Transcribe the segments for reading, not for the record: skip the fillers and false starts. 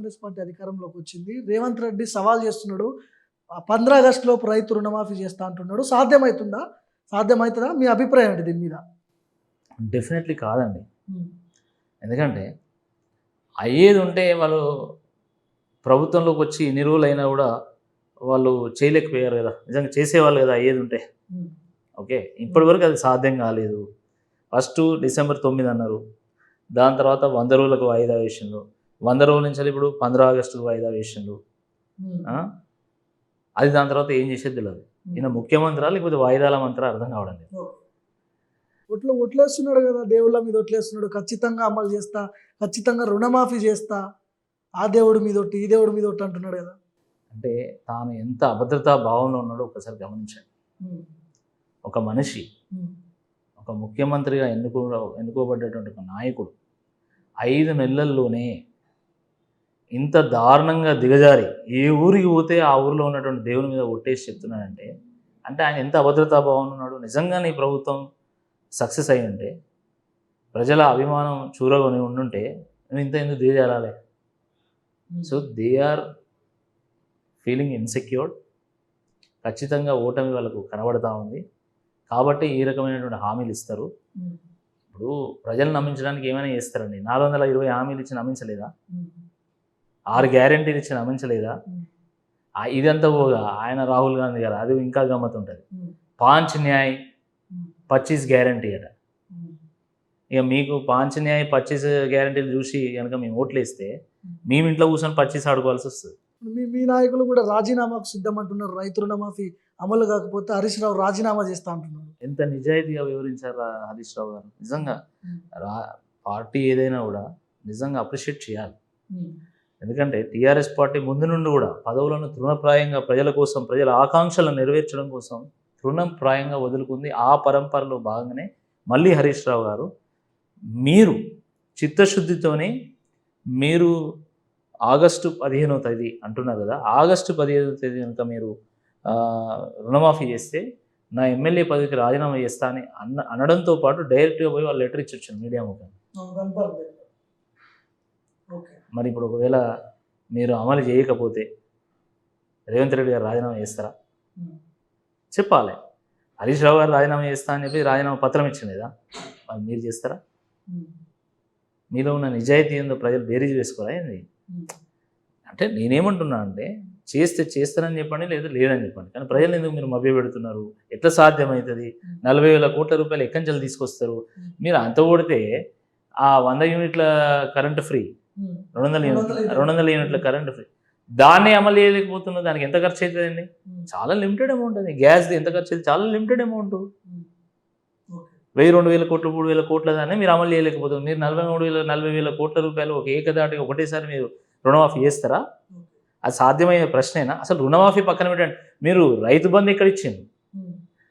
Congress party అధికారంలోకి వచ్చింది. రేవంత్ రెడ్డి సవాల్ చేస్తున్నాడు. 15 ఆగస్టు లోపు రైతు రుణమాఫీ చేస్తా అంటున్నాడు. సాధ్యమవుతుందా? సాధ్యమవుతుందా? మీ అభిప్రాయం ఏంటి దీని మీద? డెఫినెట్లీ కాదండి. హ్మ్. ఎందుకంటే అయ్యేది ఉంటే వాళ్ళు ప్రభుత్వంలోకి వచ్చి ఇన్ని రోజులైనా కూడా వాళ్ళు చేయలేకపోయారు కదా. నిజంగా చేసేవాళ్ళు కదా అయ్యేది ఉంటే. హ్మ్. ఓకే, ఇప్పటివరకు అది సాధ్యం కాలేదు. ఫస్ట్ డిసెంబర్ 9 అన్నారు. దాని తర్వాత 100 రోజులకు వాయిదా వేసిండ్రు. 100 రోజుల నుంచి ఇప్పుడు 15 ఆగస్టుకు వాయిదా వేసిండ్రు. హ్మ్. అది దాని తర్వాత ఏం చేసేది తెలియదు. ఈయన ముఖ్యమంత్రా లేకపోతే వాయిదాల మంత్రా అర్థం కావడం లేదు. ఒట్లేస్తున్నాడు కదా, దేవుళ్ళ మీద ఒట్లేస్తున్నాడు. ఖచ్చితంగా అమలు చేస్తా, ఖచ్చితంగా రుణమాఫీ చేస్తా, ఆ దేవుడి మీద ఒట్టు, ఈ దేవుడి మీద ఒట్టు అంటున్నాడు కదా. అంటే తాను ఎంత అభద్రతా భావంలో ఉన్నాడో ఒకసారి గమనించండి. ఒక మనిషి, ఒక ముఖ్యమంత్రిగా ఎన్నుకోబడ్డటువంటి ఒక నాయకుడు 5 నెలల్లోనే ఇంత దారుణంగా దిగజారి ఏ ఊరికి పోతే ఆ ఊరిలో ఉన్నటువంటి దేవుని మీద ఒట్టేసి చెప్తున్నాడంటే అంటే ఆయన ఎంత అభద్రతా భావంలో ఉన్నాడు. నిజంగానే ఈ ప్రభుత్వం సక్సెస్ అయ్యి ఉంటే, ప్రజల అభిమానం చూరగొని ఉండుంటే నువ్వు ఇంత ఎందుకు దిగజారాలి? So they are feeling insecured. ఖచ్చితంగా ఓటమి వాళ్ళకు కనబడతా ఉంది. కాబట్టి ఈ రకమైనటువంటి హామీలు ఇస్తారు. ఇప్పుడు ప్రజలు నమ్మించడానికి ఏమైనా చేస్తారండి. 420 హామీలు ఇచ్చి నమ్మించలేదా? 6 గ్యారెంటీలు ఇచ్చి నమ్మించలేదా? ఇదంతా పోగా ఆయన రాహుల్ గాంధీ గారు అది ఇంకా గమ్మత్ ఉంటుంది. 5 న్యాయ్ 25 గ్యారంటీ అట. ఇక మీకు 5 న్యాయ్ 25 గ్యారంటీలు చూసి కనుక మేము ఓట్లు వేస్తే మేము ఇంట్లో కూర్చొని 25 ఆడుకోవాల్సి వస్తుంది. మీ నాయకులు కూడా రాజీనామాకు సిద్ధమంటున్నారు. రైతు రుణమాఫీ అమలు కాకపోతే హరీష్ రావు రాజీనామా చేస్తా అంటున్నారు. ఎంత నిజాయితీగా వివరించారు హరీష్ రావు గారు. నిజంగా పార్టీ ఏదైనా కూడా నిజంగా అప్రిషియేట్ చేయాలి. ఎందుకంటే టీఆర్ఎస్ పార్టీ ముందు నుండి కూడా పదవులను తృణప్రాయంగా ప్రజల కోసం, ప్రజల ఆకాంక్షలను నెరవేర్చడం కోసం తృణప్రాయంగా వదులుకుంది. ఆ పరంపరలో భాగంగానే మళ్ళీ హరీష్ రావు గారు మీరు చిత్తశుద్ధితోనే మీరు ఆగస్టు 15వ తేదీ అంటున్నారు కదా, ఆగస్టు 15వ తేదీ కనుక మీరు రుణమాఫీ చేస్తే నా ఎమ్మెల్యే పదవికి రాజీనామా చేస్తా అని అనడంతో పాటు డైరెక్ట్గా పోయి వాళ్ళు లెటర్ ఇచ్చి వచ్చాను మీడియా ముఖంగా. మరి ఇప్పుడు ఒకవేళ మీరు అమలు చేయకపోతే రేవంత్ రెడ్డి గారు రాజీనామా చేస్తారా? చెప్పాలి. హరీష్ రావు గారు రాజీనామా చేస్తా అని చెప్పి రాజీనామా పత్రం ఇచ్చింది కదా, మరి మీరు చేస్తారా? మీలో ఉన్న నిజాయితీ ఏందో ప్రజలు బేరీజ్ వేసుకోరా ఏంది? అంటే నేనేమంటున్నా అంటే చేస్తారని చెప్పండి, లేదా లేదని చెప్పండి, కానీ ప్రజలు ఎందుకు మీరు మభ్య పెడుతున్నారు? ఎట్లా సాధ్యమవుతుంది? 40,000 కోట్ల రూపాయలు ఎక్కడి నుంచి తీసుకొస్తారు? మీరు అంత కొడితే ఆ 100 యూనిట్ల కరెంటు ఫ్రీ, 200 యూనిట్ల కరెంటు ఫ్రీ, దాన్ని అమలు చేయలేకపోతున్నారు. దానికి ఎంత ఖర్చు అవుతుందండి? చాలా లిమిటెడ్ అమౌంట్. అది గ్యాస్ది ఎంత ఖర్చు అవుతుంది? చాలా లిమిటెడ్ అమౌంట్. 1,000-2,000 కోట్లు 3,000 కోట్ల దాన్ని మీరు అమలు చేయలేకపోతున్నారు. మీరు 40,000 కోట్ల రూపాయలు ఒక ఏకదాటిగా ఒకటేసారి మీరు రుణమాఫీ చేస్తారా? అది సాధ్యమయ్యే ప్రశ్నేనా? అసలు రుణమాఫీ పక్కన పెట్టండి, మీరు రైతు బంధు ఎక్కడ ఇచ్చింది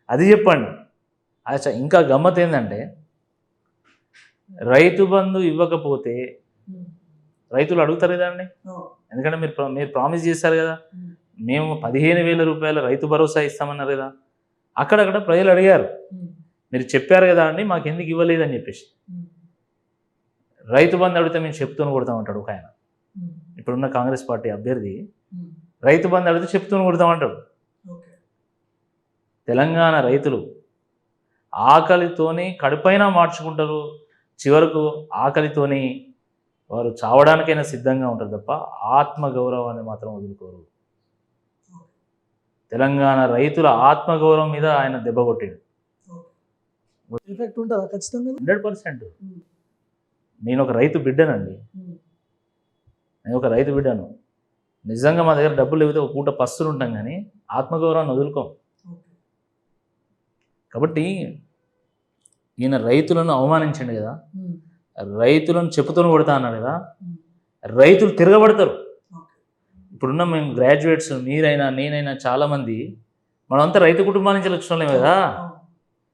అది చెప్పండి. అచ్చా, ఇంకా గమ్మత్ ఏంటంటే రైతు బంధు ఇవ్వకపోతే రైతులు అడుగుతారు కదా అండి. ఎందుకంటే మీరు ప్రామిస్ చేస్తారు కదా, మేము 15,000 రూపాయల రైతు భరోసా ఇస్తామన్నారు కదా. అక్కడక్కడ ప్రజలు అడిగారు, మీరు చెప్పారు కదా అండి మాకు ఎందుకు ఇవ్వలేదని చెప్పేసి. రైతు బంధు అడిగితే మేము చెప్తూనే కొడతామంటాడు ఒక ఆయన. ఇప్పుడున్న కాంగ్రెస్ పార్టీ అభ్యర్థి రైతు బంధు అడిగితే చెప్తూనే కొడతామంటాడు. తెలంగాణ రైతులు ఆకలితోని కడుపైనా మార్చుకుంటారు, చివరకు ఆకలితోని వారు చావడానికైనా సిద్ధంగా ఉంటారు తప్ప ఆత్మగౌరవాన్ని మాత్రం వదులుకోరు. తెలంగాణ రైతుల ఆత్మగౌరవం మీద ఆయన దెబ్బ కొట్టాడు. 100%. నేను ఒక రైతు బిడ్డనండి, నేను ఒక రైతు బిడ్డను. నిజంగా మా దగ్గర డబ్బులు లేకపోతే ఒక పూట పస్తులు ఉంటాం, కానీ ఆత్మగౌరవాన్ని వదులుకోం. కాబట్టి ఈయన రైతులను అవమానించండి కదా, రైతులను చెప్పుతూనే కొడతా అన్నాడు కదా, రైతులు తిరగబడతారు. ఇప్పుడున్న మేము గ్రాడ్యుయేట్స్, మీరైనా నేనైనా చాలామంది మనమంతా రైతు కుటుంబాల నుంచి వచ్చిన వాళ్ళే కదా.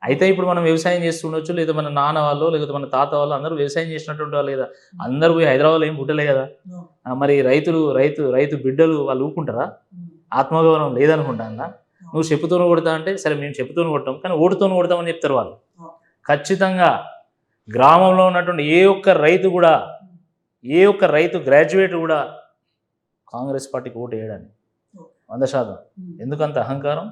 అయితే ఇప్పుడు మనం వ్యవసాయం చేస్తుండొచ్చు, లేదా మన నాన్న వాళ్ళు లేకపోతే మన తాత వాళ్ళు అందరూ వ్యవసాయం చేసినటువంటి వాళ్ళు కదా. అందరూ పోయి హైదరాబాద్లో ఏం పుట్టలే కదా. మరి రైతు బిడ్డలు వాళ్ళు ఊరుకుంటారా? ఆత్మగౌరవం లేదనుకుంటా. నువ్వు చెప్పుతూనే కొడతా అంటే సరే మేము చెప్పుతూనే కొట్టాం, కానీ ఓటుతోనే కొడతామని చెప్తారు వాళ్ళు. ఖచ్చితంగా గ్రామంలో ఉన్నటువంటి ఏ ఒక్క రైతు గ్రాడ్యుయేట్ కూడా కాంగ్రెస్ పార్టీకి ఓటు వేయడానికి 100%. ఎందుకంత అహంకారం?